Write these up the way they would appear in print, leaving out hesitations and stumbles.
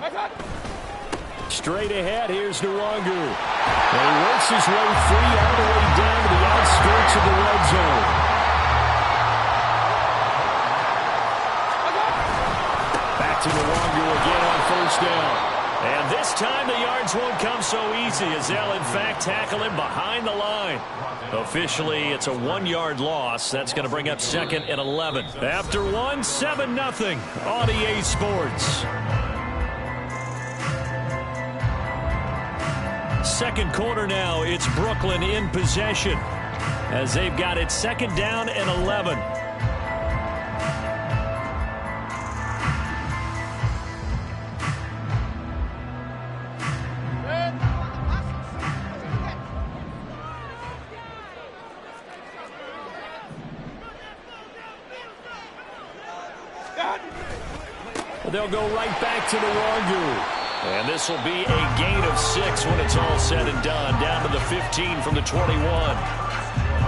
run. Straight ahead, here's Nwangu. And he works his way free all the way down to the outskirts of the red zone. Back to Nwangu again on first down. And this time the yards won't come so easy as they'll in fact tackle him behind the line. Officially, it's a 1-yard loss. That's going to bring up 2nd and 11. After 1, 7-0 on EA Sports. Second quarter now, it's Brooklyn in possession as they've got it 2nd down and 11. They'll go right back to Nwangu. And this will be a gain of 6 when it's all said and done. Down to the 15 from the 21.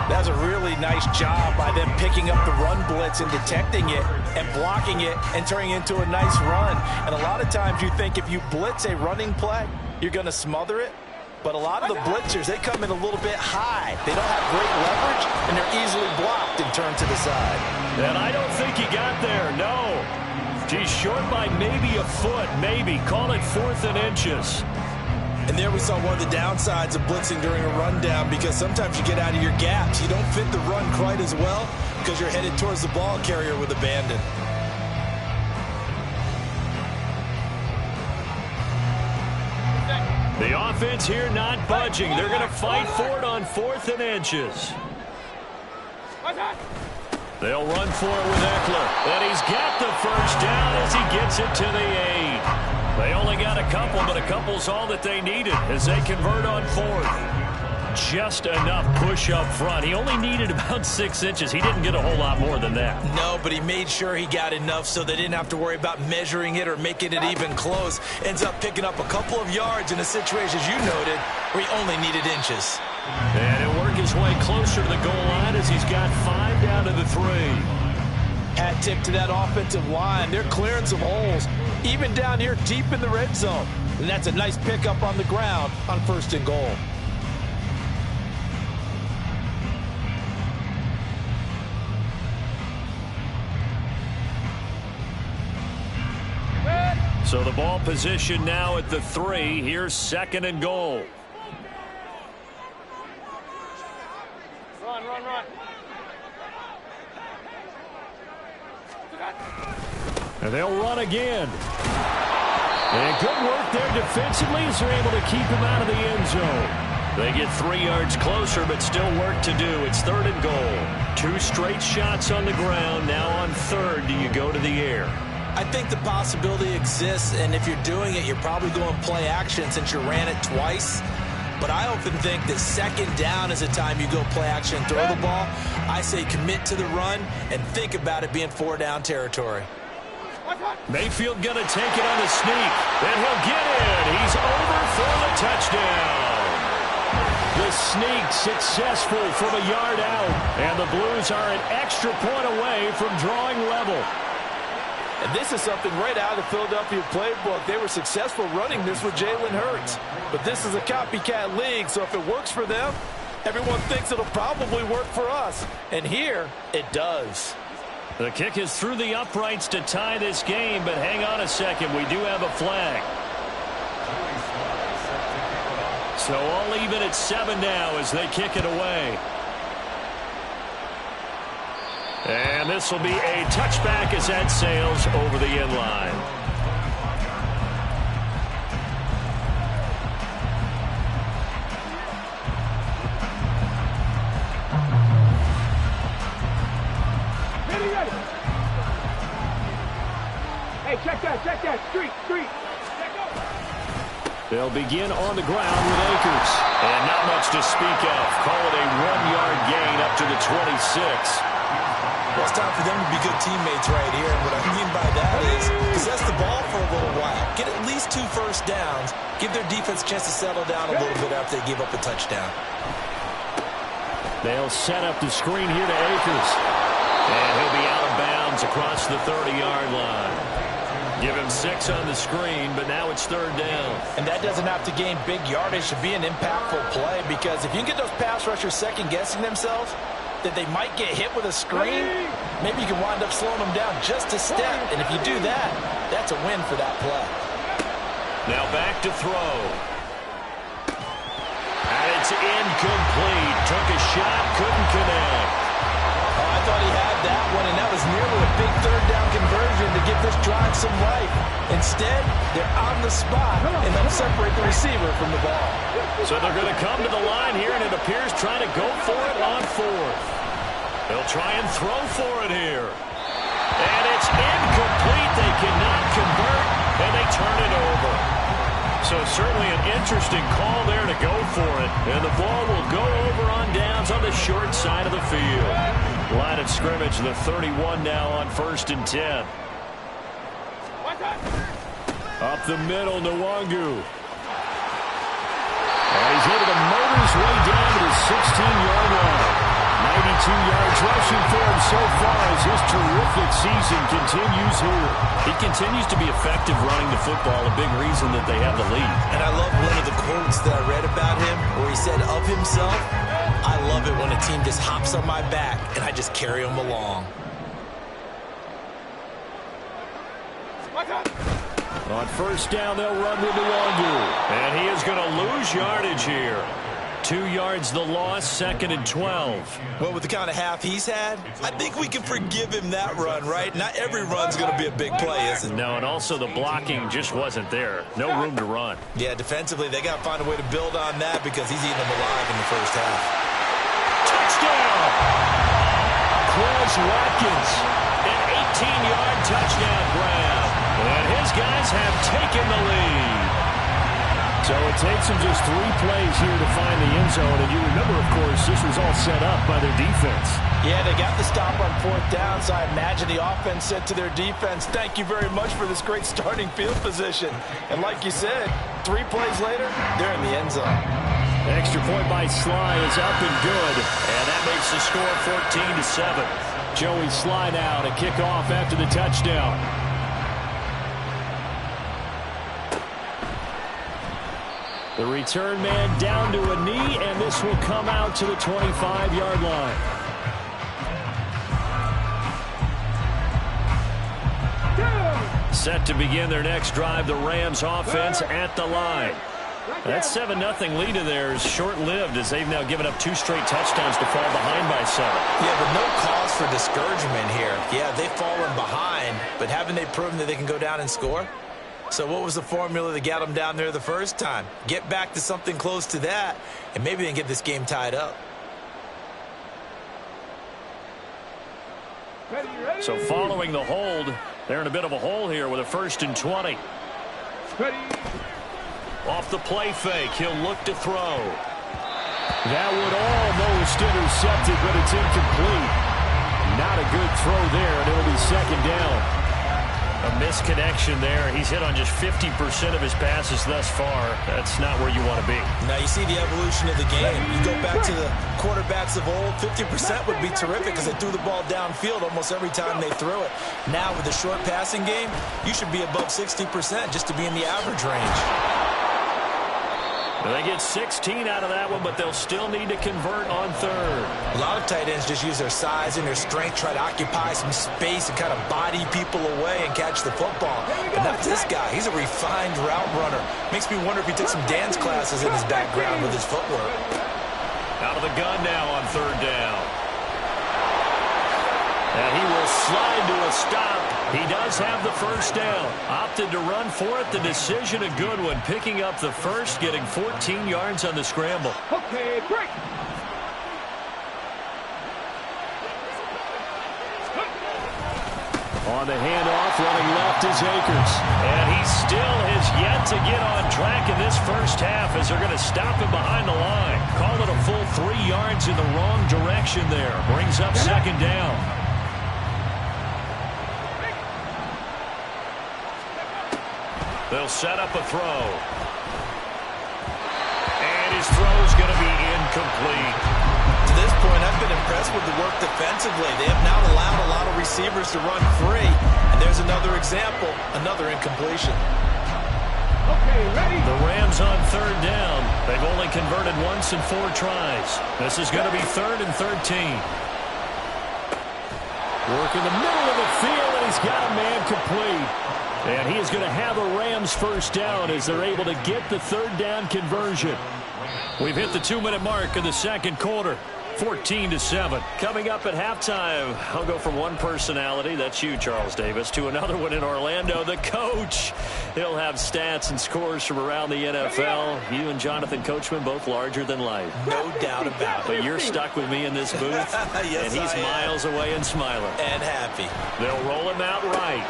That's a really nice job by them picking up the run blitz and detecting it and blocking it and turning it into a nice run. And a lot of times you think if you blitz a running play, you're going to smother it. But a lot of the blitzers, they come in a little bit high. They don't have great leverage, and they're easily blocked and turned to the side. And I don't think he got there, no. He's short by maybe a foot, maybe. Call it 4th and inches. And there we saw one of the downsides of blitzing during a rundown because sometimes you get out of your gaps. You don't fit the run quite as well because you're headed towards the ball carrier with abandon. The offense here not budging. They're going to fight for it on 4th and inches. They'll run for it with Eckler. And he's got the first down as he gets it to the 8. They only got a couple, but a couple's all that they needed as they convert on 4th. Just enough push up front. He only needed about 6 inches. He didn't get a whole lot more than that. No, but he made sure he got enough so they didn't have to worry about measuring it or making it even close. Ends up picking up a couple of yards in a situation, as you noted, where he only needed inches. And he'll work his way closer to the goal line as he's got 5 down to the 3. Hat tip to that offensive line. They're clearing some holes, even down here deep in the red zone. And that's a nice pickup on the ground on 1st and goal. So the ball position now at the 3. Here's 2nd and goal. Run. And they'll run again. And good work there defensively as they're able to keep him out of the end zone. They get 3 yards closer, but still work to do. It's 3rd and goal. 2 straight shots on the ground. Now on 3rd, do you go to the air? I think the possibility exists, and if you're doing it, you're probably going play action since you ran it twice. But I often think that 2nd down is the time you go play action and throw the ball. I say commit to the run and think about it being 4-down territory. Mayfield going to take it on the sneak, and he'll get in. He's over for the touchdown. The sneak successful from a yard out, and the Blues are an extra point away from drawing level. And this is something right out of the Philadelphia playbook. They were successful running this with Jalen Hurts. But this is a copycat league, so if it works for them, everyone thinks it'll probably work for us. And here, it does. The kick is through the uprights to tie this game, but hang on a second. We do have a flag. So all even at 7 now as they kick it away. And this will be a touchback as that sails over the end line. Hey, check that. Street. They'll begin on the ground with Akers. And not much to speak of. Call it a 1-yard gain up to the 26. Well, it's time for them to be good teammates right here. And what I mean by that is possess the ball for a little while. Get at least 2 first downs. Give their defense a chance to settle down a little bit after they give up a touchdown. They'll set up the screen here to Akers. And he'll be out of bounds across the 30-yard line. Give him 6 on the screen, but now it's 3rd down. And that doesn't have to gain big yardage to be an impactful play, because if you can get those pass rushers second-guessing themselves that they might get hit with a screen, maybe you can wind up slowing them down just a step. And if you do that, that's a win for that play. Now back to throw. And it's incomplete. Took a shot, couldn't connect. Oh, I thought he had that one, and that was nearly a big 3rd down conversion to give this drive some life. Instead, they're on the spot and help separate the receiver from the ball. So they're going to come to the line here, and it appears trying to go for it on 4th. They'll try and throw for it here. And it's incomplete. They cannot convert, and they turn it over. So certainly an interesting call there to go for it. And the ball will go over on downs on the short side of the field. Line of scrimmage, the 31 now on 1st and 10. Up the middle, Nwangu. And he's able to motor his way down to the 16-yard line. 92 yards rushing for him so far as his terrific season continues here. He continues to be effective running the football, a big reason that they have the lead. And I love one of the quotes that I read about him where he said of himself, "I love it when a team just hops on my back and I just carry them along." On 1st down, they'll run with Nwangu. And he is going to lose yardage here. 2 yards the loss, 2nd and 12. Well, with the kind of half he's had, I think we can forgive him that run, right? Not every run's going to be a big play, is it? No, and also the blocking just wasn't there. No room to run. Yeah, defensively, they got to find a way to build on that because he's eating them alive in the first half. Touchdown! Quez Watkins, an 18-yard touchdown grab. And his guys have taken the lead. So it takes them just 3 plays here to find the end zone. And you remember, of course, this was all set up by their defense. Yeah, they got the stop on 4th down, so I imagine the offense said to their defense, "Thank you very much for this great starting field position." And like you said, 3 plays later, they're in the end zone. Extra point by Sly is up and good. And that makes the score 14-7. Joey Sly now to kick off after the touchdown. The return man down to a knee, and this will come out to the 25-yard line. Set to begin their next drive, the Rams offense at the line. That 7-0 lead of theirs short-lived as they've now given up 2 straight touchdowns to fall behind by 7. Yeah, but no cause for discouragement here. Yeah, they've fallen behind, but haven't they proven that they can go down and score? So what was the formula that got them down there the first time? Get back to something close to that, and maybe they can get this game tied up. So following the hold, they're in a bit of a hole here with a 1st and 20. Off the play fake, he'll look to throw. That would almost intercepted, but it's incomplete. Not a good throw there, and it'll be 2nd down. A misconnection there. He's hit on just 50% of his passes thus far. That's not where you want to be. Now you see the evolution of the game. You go back to the quarterbacks of old, 50% would be terrific because they threw the ball downfield almost every time they threw it. Now with the short passing game, you should be above 60% just to be in the average range. They get 16 out of that one, but they'll still need to convert on 3rd. A lot of tight ends just use their size and their strength, try to occupy some space and kind of body people away and catch the football. But not this guy. He's a refined route runner. Makes me wonder if he took some dance classes in his background with his footwork. Out of the gun now on 3rd down. And he will slide to a stop. He does have the 1st down. Opted to run for it. The decision a good one. Picking up the 1st, getting 14 yards on the scramble. Okay, break. On the handoff, running left is Akers. And he still has yet to get on track in this first half as they're going to stop him behind the line. Call it a full 3 yards in the wrong direction there. Brings up 2nd down. They'll set up a throw. And his throw's going to be incomplete. To this point, I've been impressed with the work defensively. They have now allowed a lot of receivers to run free, And there's another example, another incompletion. Okay, ready? The Rams on third down. They've only converted once in 4 tries. This is going to be 3rd and 13. Work in the middle of the field, and he's got a man complete. And he is going to have a Rams first down as they're able to get the 3rd down conversion. We've hit the 2-minute mark of the second quarter. 14-7. Coming up at halftime, I'll go from one personality, that's you, Charles Davis, to another one in Orlando, the coach. He'll have stats and scores from around the NFL. You and Jonathan Coachman both larger than life. No doubt about it. But you're stuck with me in this booth, yes, and he's miles away and smiling. And happy. They'll roll him out right.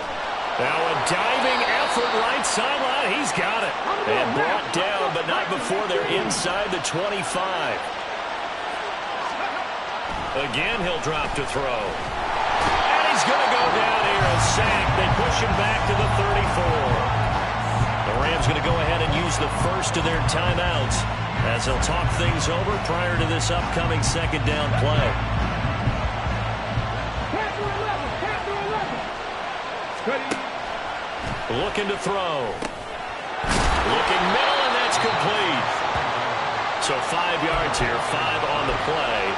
Now a diving effort right sideline. He's got it. And brought down, but not before they're inside the 25. Again, he'll drop to throw. And he's going to go down here, a sack. They push him back to the 34. The Rams going to go ahead and use the first of their timeouts as they'll talk things over prior to this upcoming second down play. Looking to throw. Looking middle, and that's complete. So 5 yards here, 5 on the play.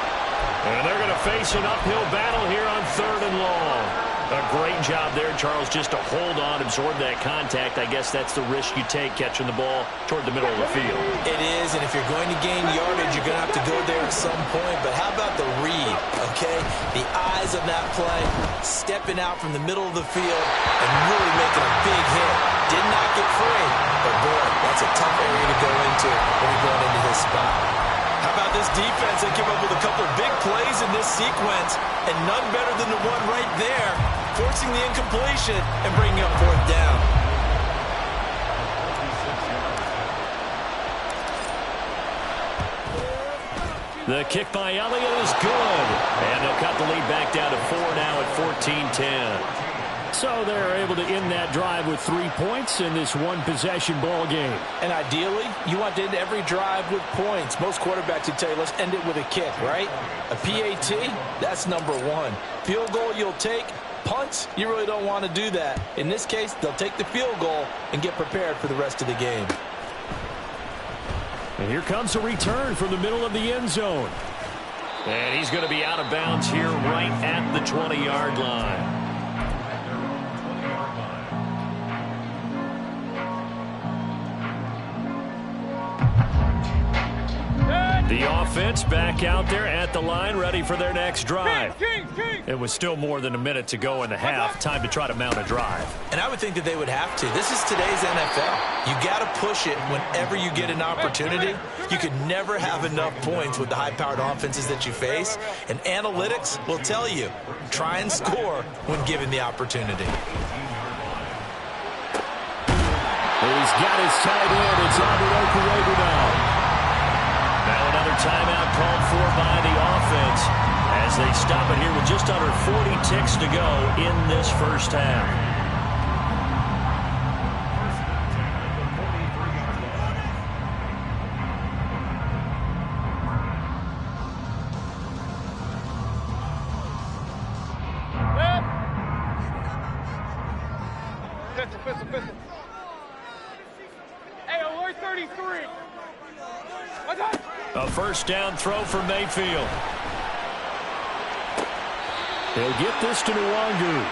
And they're going to face an uphill battle here on 3rd and long. A great job there, Charles, just to hold on, absorb that contact. I guess that's the risk you take catching the ball toward the middle of the field. It is, and if you're going to gain yardage, you're going to have to go there at some point. But how about the read, okay? The eyes of that play, stepping out from the middle of the field and really making a big hit. Did not get free, but boy, that's a tough area to go into when you're going into this spot. How about this defense? They came up with a couple of big plays in this sequence, and none better than the one right there, forcing the incompletion and bringing up 4th down. The kick by Elliott is good. And they'll cut the lead back down to 4 now at 14-10. So they're able to end that drive with 3 points in this one-possession ball game. And ideally, you want to end every drive with points. Most quarterbacks would tell you, let's end it with a kick, right? A PAT, that's number 1. Field goal you'll take. Punts, you really don't want to do that. In this case, they'll take the field goal and get prepared for the rest of the game. And here comes a return from the middle of the end zone. And he's going to be out of bounds here right at the 20-yard line. The offense back out there at the line, ready for their next drive. It was still more than a minute to go in the half. Time to try to mount a drive. And I would think that they would have to. This is today's NFL. You got to push it whenever you get an opportunity. You can never have enough points with the high-powered offenses that you face. And analytics will tell you, try and score when given the opportunity. He's got his tight end. It's Albert Okuegbunam now. Now another timeout called for by the offense as they stop it here with just under 40 ticks to go in this first half. Pistol. Hey, alert 33. A first down throw for Mayfield. He'll get this to Nwangu.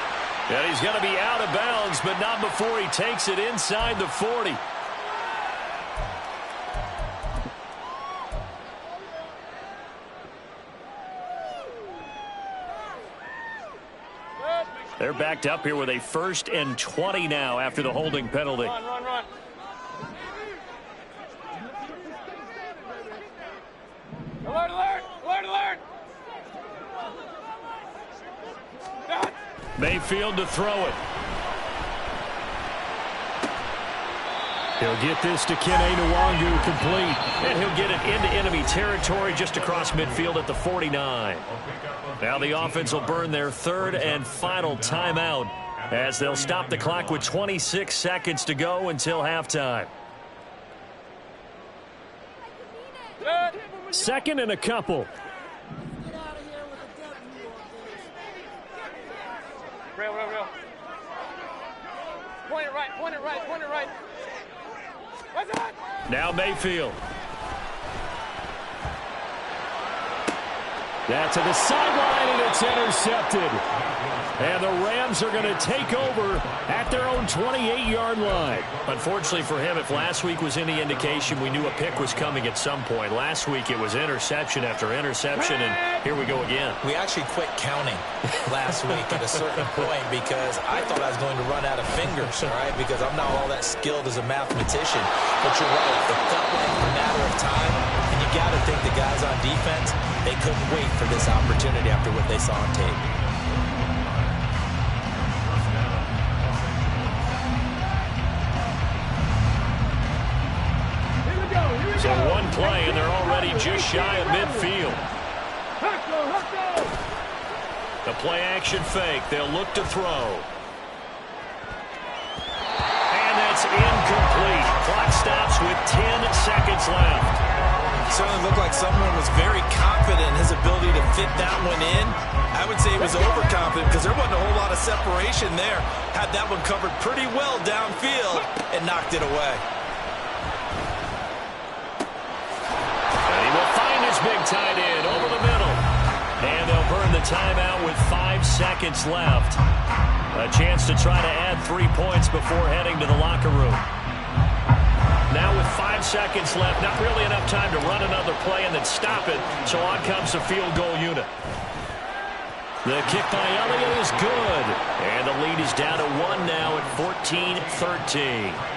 And he's going to be out of bounds, but not before he takes it inside the 40. They're backed up here with a 1st and 20 now after the holding penalty. Run. Alert! Mayfield to throw it. He'll get this to Kene Nwangu complete. And he'll get it into enemy territory just across midfield at the 49. Now the offense will burn their 3rd and final timeout as they'll stop the clock with 26 seconds to go until halftime. 2nd and a couple. Real. Point it right, point it right, point it right. What's that? Now Mayfield. That's to the sideline, and it's intercepted. And the Rams are going to take over at their own 28-yard line. Unfortunately for him, if last week was any indication, we knew a pick was coming at some point. Last week it was interception after interception, and here we go again. We actually quit counting last week at a certain point because I thought I was going to run out of fingers, all right, because I'm not all that skilled as a mathematician. But you're right, it felt like a matter of time, and you got to think the guys on defense, they couldn't wait for this opportunity after what they saw on tape. So one play, and they're already just shy of midfield. The play-action fake. They'll look to throw. And that's incomplete. Clock stops with 10 seconds left. Certainly looked like someone was very confident in his ability to fit that one in. I would say he was overconfident because there wasn't a whole lot of separation there. Had that one covered pretty well downfield and knocked it away. Big tight end over the middle. And they'll burn the timeout with 5 seconds left. A chance to try to add 3 points before heading to the locker room. Now with 5 seconds left, not really enough time to run another play and then stop it. So on comes the field goal unit. The kick by Elliott is good. And the lead is down to 1 now at 14-13.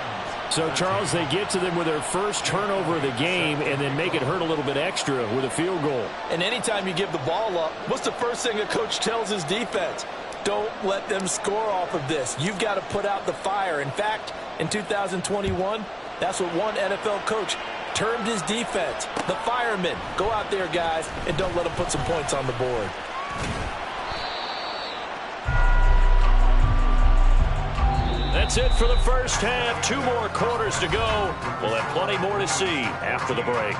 So, Charles, they get to them with their first turnover of the game and then make it hurt a little bit extra with a field goal. And anytime you give the ball up, what's the first thing a coach tells his defense? Don't let them score off of this. You've got to put out the fire. In fact, in 2021, that's what one NFL coach termed his defense. The firemen. Go out there, guys, and don't let them put some points on the board. That's it for the first half. 2 more quarters to go. We'll have plenty more to see after the break.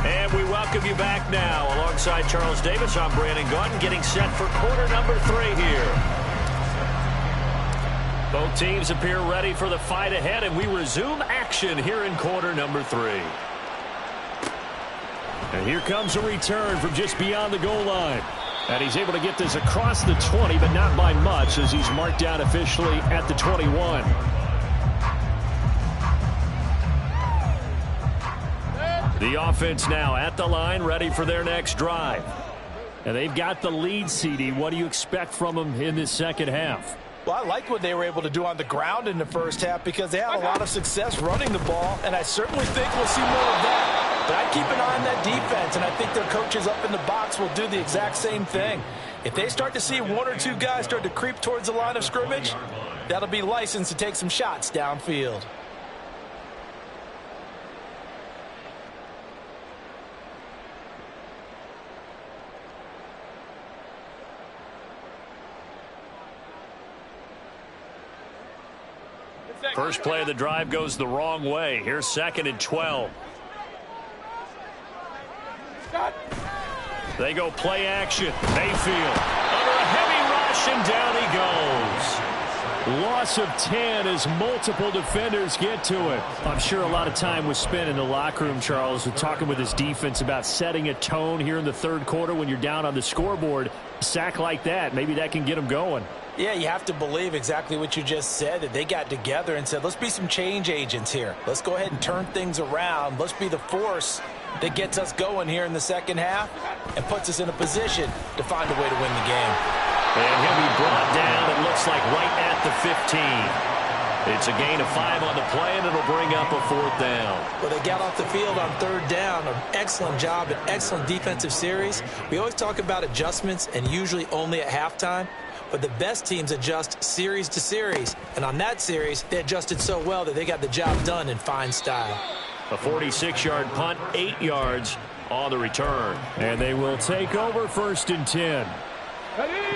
And we welcome you back now. Alongside Charles Davis, I'm Brandon Gaudin, getting set for quarter number 3 here. Both teams appear ready for the fight ahead, and we resume action here in quarter number 3. And here comes a return from just beyond the goal line. And he's able to get this across the 20, but not by much, as he's marked down officially at the 21. The offense now at the line, ready for their next drive. And they've got the lead, CD. What do you expect from them in this second half? Well, I like what they were able to do on the ground in the first half because they had a lot of success running the ball, and I certainly think we'll see more of that. But I keep an eye on that defense, and I think their coaches up in the box will do the exact same thing. If they start to see 1 or 2 guys start to creep towards the line of scrimmage, that'll be licensed to take some shots downfield. First play of the drive goes the wrong way. Here's 2nd and 12. They go play action. Mayfield under a heavy rush, and down he goes. Loss of 10 as multiple defenders get to it. I'm sure a lot of time was spent in the locker room, Charles, with talking with his defense about setting a tone here in the third quarter when you're down on the scoreboard. A sack like that, maybe that can get them going. Yeah, you have to believe exactly what you just said, that they got together and said, let's be some change agents here. Let's go ahead and turn things around. Let's be the force that gets us going here in the second half and puts us in a position to find a way to win the game. And he'll be brought down, it looks like, right at the 15. It's a gain of 5 on the play, and it'll bring up a 4th down. Well, they got off the field on 3rd down. An excellent job, an excellent defensive series. We always talk about adjustments, and usually only at halftime. But the best teams adjust series to series. And on that series, they adjusted so well that they got the job done in fine style. A 46-yard punt, 8 yards on the return. And they will take over 1st and 10.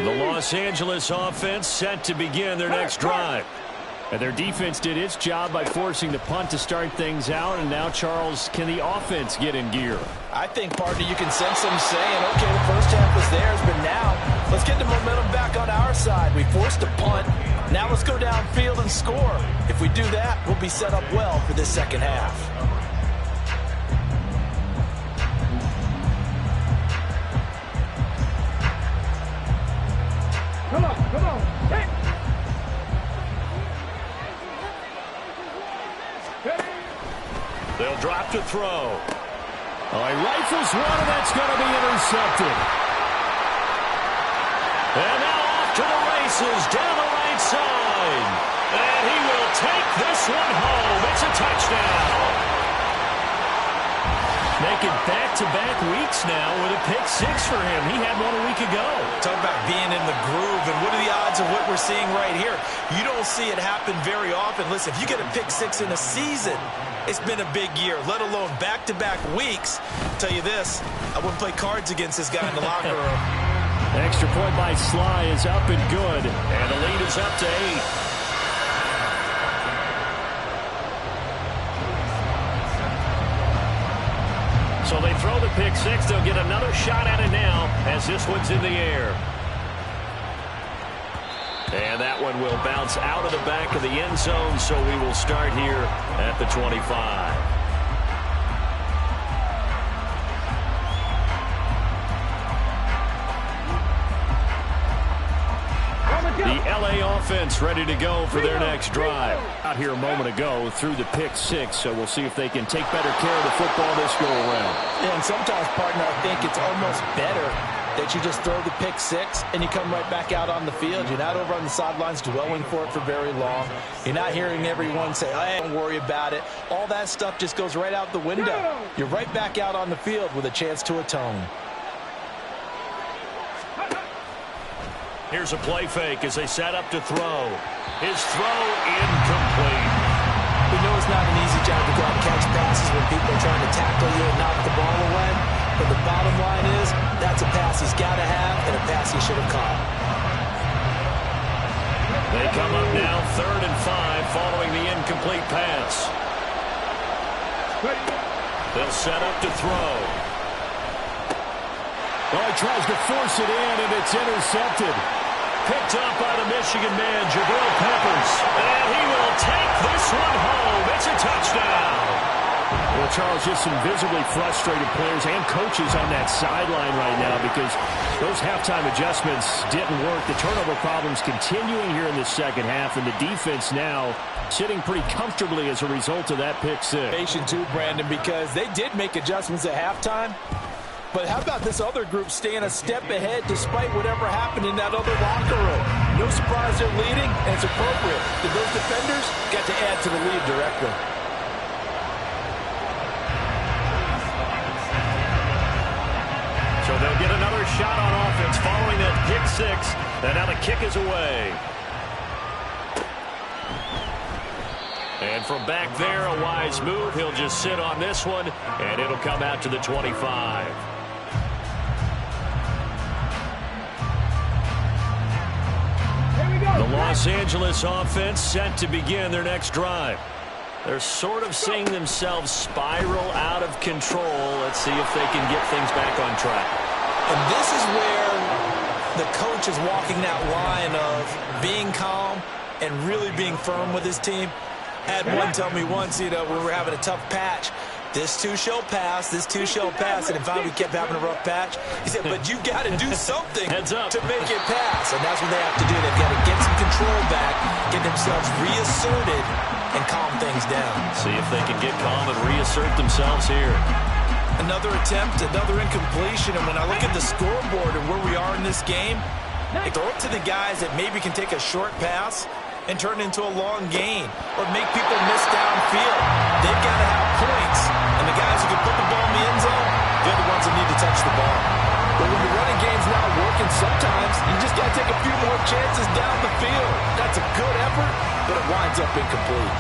The Los Angeles offense set to begin their next drive. And their defense did its job by forcing the punt to start things out. And now, Charles, can the offense get in gear? I think, partner, you can sense them saying, okay, the first half was theirs, but now let's get the momentum back on our side. We forced a punt. Now let's go downfield and score. If we do that, we'll be set up well for this second half. Come on. Hey. They'll drop to throw. Oh, he rifles one, and that's going to be intercepted. And now off to the races down the right side. And he will take this one home. It's a touchdown. Making back-to-back weeks now with a pick six for him. He had one a week ago. Talk about being in the groove, and what are the odds of what we're seeing right here? You don't see it happen very often. Listen, if you get a pick six in a season, it's been a big year, let alone back-to-back weeks. I'll tell you this, I wouldn't play cards against this guy in the locker room. Extra point by Sly is up and good, and the lead is up to 8. So they throw the pick six. They'll get another shot at it now as this one's in the air. And that one will bounce out of the back of the end zone, so we will start here at the 25. The LA offense ready to go for their next drive. Out here a moment ago through the pick six, so we'll see if they can take better care of the football this go around. Yeah, and sometimes, partner, I think it's almost better that you just throw the pick six and you come right back out on the field. You're not over on the sidelines dwelling for it for very long. You're not hearing everyone say, hey, don't worry about it. All that stuff just goes right out the window. You're right back out on the field with a chance to atone. Here's a play fake as they set up to throw. His throw incomplete. We know it's not an easy job to go out and catch passes when people are trying to tackle you and knock the ball away. But the bottom line is, that's a pass he's got to have and a pass he should have caught. They come up now 3rd and 5 following the incomplete pass. They'll set up to throw. Oh, he tries to force it in, and it's intercepted. Picked up by the Michigan man, Jabril Peppers. And he will take this one home. It's a touchdown. Well, Charles, just some visibly frustrated players and coaches on that sideline right now because those halftime adjustments didn't work. The turnover problems continuing here in the second half, and the defense now sitting pretty comfortably as a result of that pick six. Patient too, Brandon, because they did make adjustments at halftime. But how about this other group staying a step ahead despite whatever happened in that other locker room? No surprise they're leading, and it's appropriate. Those defenders got to add to the lead directly. So they'll get another shot on offense following that pick six. And now the kick is away. And from back there, a wise move. He'll just sit on this one, and it'll come out to the 25. The Los Angeles offense set to begin their next drive. They're sort of seeing themselves spiral out of control. Let's see if they can get things back on track. And this is where the coach is walking that line of being calm and really being firm with his team. Had one tell me once, when we were having a tough patch, this too shall pass, this too shall pass, and finally we kept having a rough patch. He said, but you got to do something to make it pass, and that's what they have to do. They've got to get some control back, get themselves reasserted, and calm things down. See if they can get calm and reassert themselves here. Another attempt, another incompletion, and when I look at the scoreboard and where we are in this game, they throw it to the guys that maybe can take a short pass and turn it into a long gain or make people miss downfield. They've got to have points, and the guys who can put the ball in the end zone, they're the ones that need to touch the ball. But when the running game's not working, sometimes you just got to take a few more chances down the field. That's a good effort, but it winds up incomplete.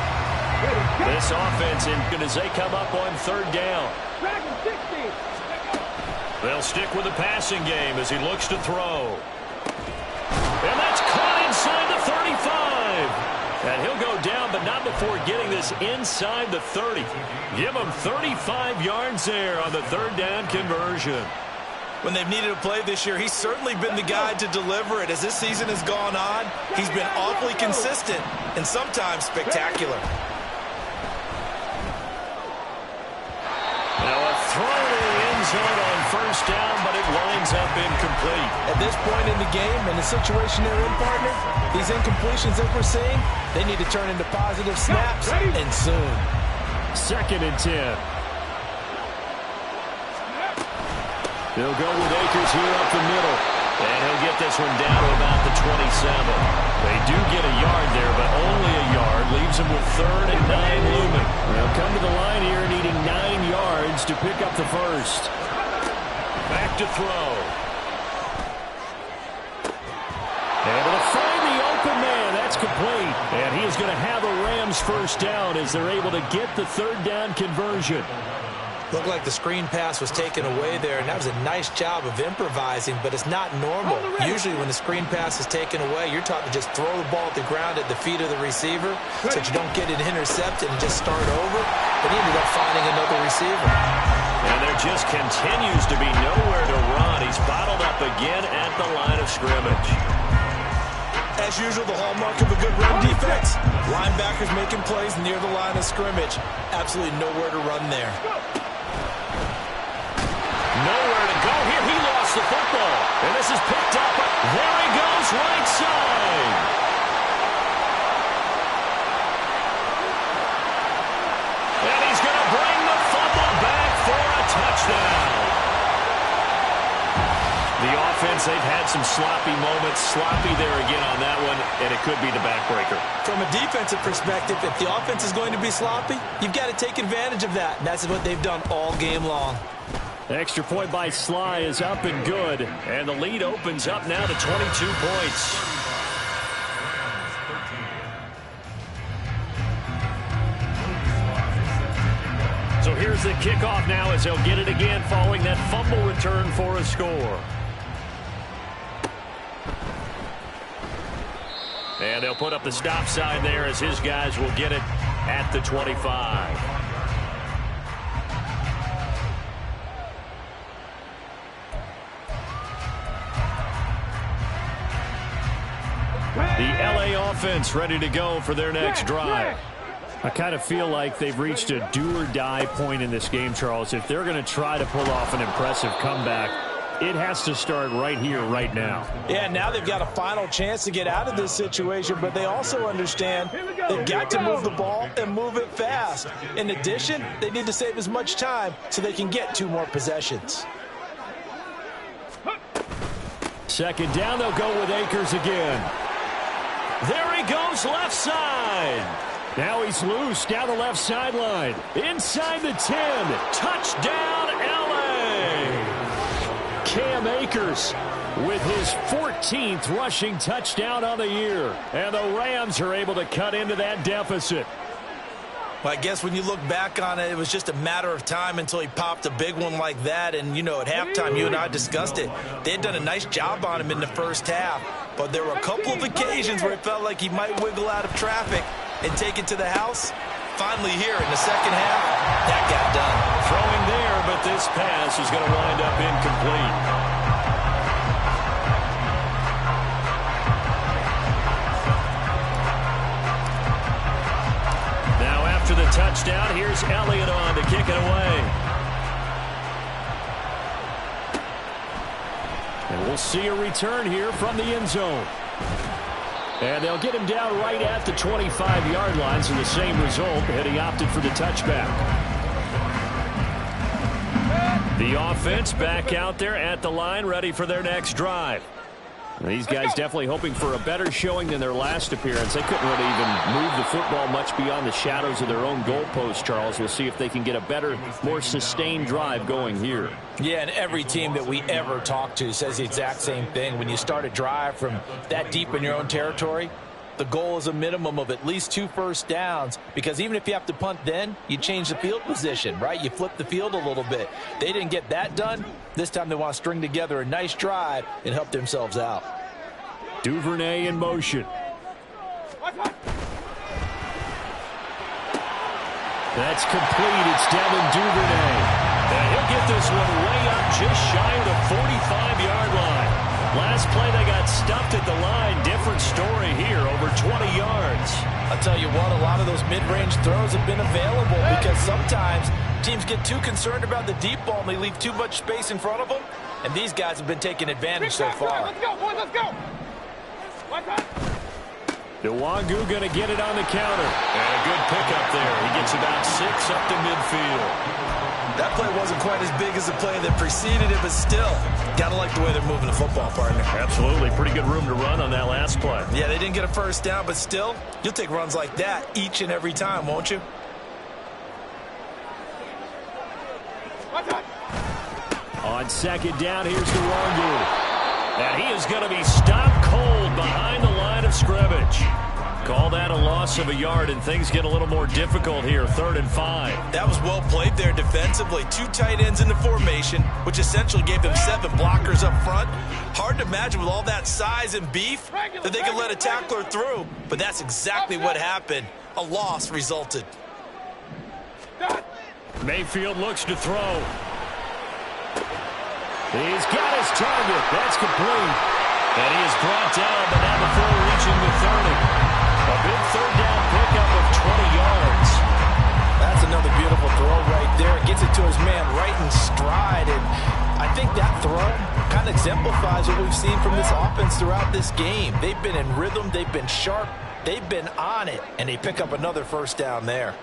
This offense, as they come up on 3rd down. They'll stick with the passing game as he looks to throw. And that's caught inside the 35. And he'll go before getting this inside the 30. Give them 35 yards there on the third down conversion. When they've needed a play this year, he's certainly been the guy to deliver it. As this season has gone on, he's been awfully consistent and sometimes spectacular. Now a throw to the end zone on first down, but it winds up incomplete. At this point in the game and the situation they're in, partner, these incompletions that we're seeing, they need to turn into positive snaps, and soon. 2nd and 10. They'll go with Akers here up the middle. And he'll get this one down to about the 27. They do get a yard there, but only a yard. Leaves them with 3rd and 9 looming. They'll come to the line here needing 9 yards to pick up the first. Back to throw. Able to find the open man. That's complete. And he is going to have a Rams first down as they're able to get the third down conversion. Looked like the screen pass was taken away there, and that was a nice job of improvising, but it's not normal. Usually when the screen pass is taken away, you're taught to just throw the ball at the ground at the feet of the receiver so that you don't get it intercepted and just start over. But he ended up finding another receiver. And there just continues to be nowhere to run. He's bottled up again at the line of scrimmage. As usual, the hallmark of a good run defense. Linebackers making plays near the line of scrimmage. Absolutely nowhere to run there. Nowhere to go here. He lost the football. And this is picked up. There he goes, right side. And he's going to bring the fumble back for a touchdown. The offense, they've had some sloppy moments. Sloppy there again on that one, and it could be the backbreaker. From a defensive perspective, if the offense is going to be sloppy, you've got to take advantage of that. And that's what they've done all game long. Extra point by Sly is up and good. And the lead opens up now to 22 points. So here's the kickoff now as they'll get it again following that fumble return for a score. And they'll put up the stop sign there as his guys will get it at the 25. The LA offense ready to go for their next drive. I kind of feel like they've reached a do-or-die point in this game, Charles. If they're going to try to pull off an impressive comeback, it has to start right here, right now. Yeah, now they've got a final chance to get out of this situation, but they also understand they've got to move the ball and move it fast. In addition, they need to save as much time so they can get 2 more possessions. 2nd down, they'll go with Akers again. There he goes, left side. Now he's loose down the left sideline. Inside the 10. Touchdown, L.A. Cam Akers with his 14th rushing touchdown on the year. And the Rams are able to cut into that deficit. Well, I guess when you look back on it, it was just a matter of time until he popped a big one like that. And, you know, at halftime, you and I discussed it. They had done a nice job on him in the first half. But there were a couple of occasions where it felt like he might wiggle out of traffic and take it to the house. Finally here in the second half, that got done. Throwing there, but this pass is going to wind up incomplete. After the touchdown, here's Elliott on to kick it away. And we'll see a return here from the end zone. And they'll get him down right at the 25-yard line, so the same result, and he opted for the touchback. The offense back out there at the line, ready for their next drive. These guys definitely hoping for a better showing than their last appearance. They couldn't really even move the football much beyond the shadows of their own goalpost, Charles. We'll see if they can get a better, more sustained drive going here. Yeah, and every team that we ever talk to says the exact same thing. When you start a drive from that deep in your own territory, the goal is a minimum of at least 2 first downs, because even if you have to punt then, you change the field position, right? You flip the field a little bit. They didn't get that done. This time they want to string together a nice drive and help themselves out. That's complete. It's Devin Duvernay. And he'll get this one way up just shy of the 45-yard line. Last play, they got stuffed at the line. Different story here, over 20 yards. I'll tell you what, a lot of those mid-range throws have been available because sometimes teams get too concerned about the deep ball and they leave too much space in front of them. And these guys have been taking advantage so far. Let's go, boys, let's go. Nwangu going to get it on the counter. And a good pickup there. He gets about 6 up to midfield. That play wasn't quite as big as the play that preceded it, but still, got to like the way they're moving the football, partner. Absolutely. Pretty good room to run on that last play. Yeah, they didn't get a first down, but still, you'll take runs like that each and every time, won't you? On second down, here's Nwangu. And he is going to be stopped cold behind the line of scrimmage. Call that a loss of a yard, and things get a little more difficult here, 3rd and 5. That was well played there defensively. 2 tight ends in the formation, which essentially gave them 7 blockers up front. Hard to imagine with all that size and beef that they could let a tackler through, but that's exactly what happened. A loss resulted. Mayfield looks to throw. He's got his target. That's complete. And he is brought down, but not before reaching the 30. A big 3rd down pickup of 20 yards. That's another beautiful throw right there. Gets it to his man right in stride. And I think that throw kind of exemplifies what we've seen from this offense throughout this game. They've been in rhythm. They've been sharp. They've been on it. And they pick up another first down there.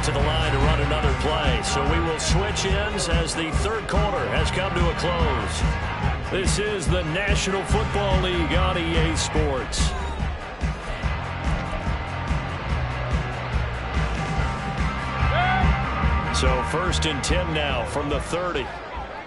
To the line to run another play. So we will switch ends as the 3rd quarter has come to a close. This is the National Football League on EA Sports. So 1st and 10 now from the 30.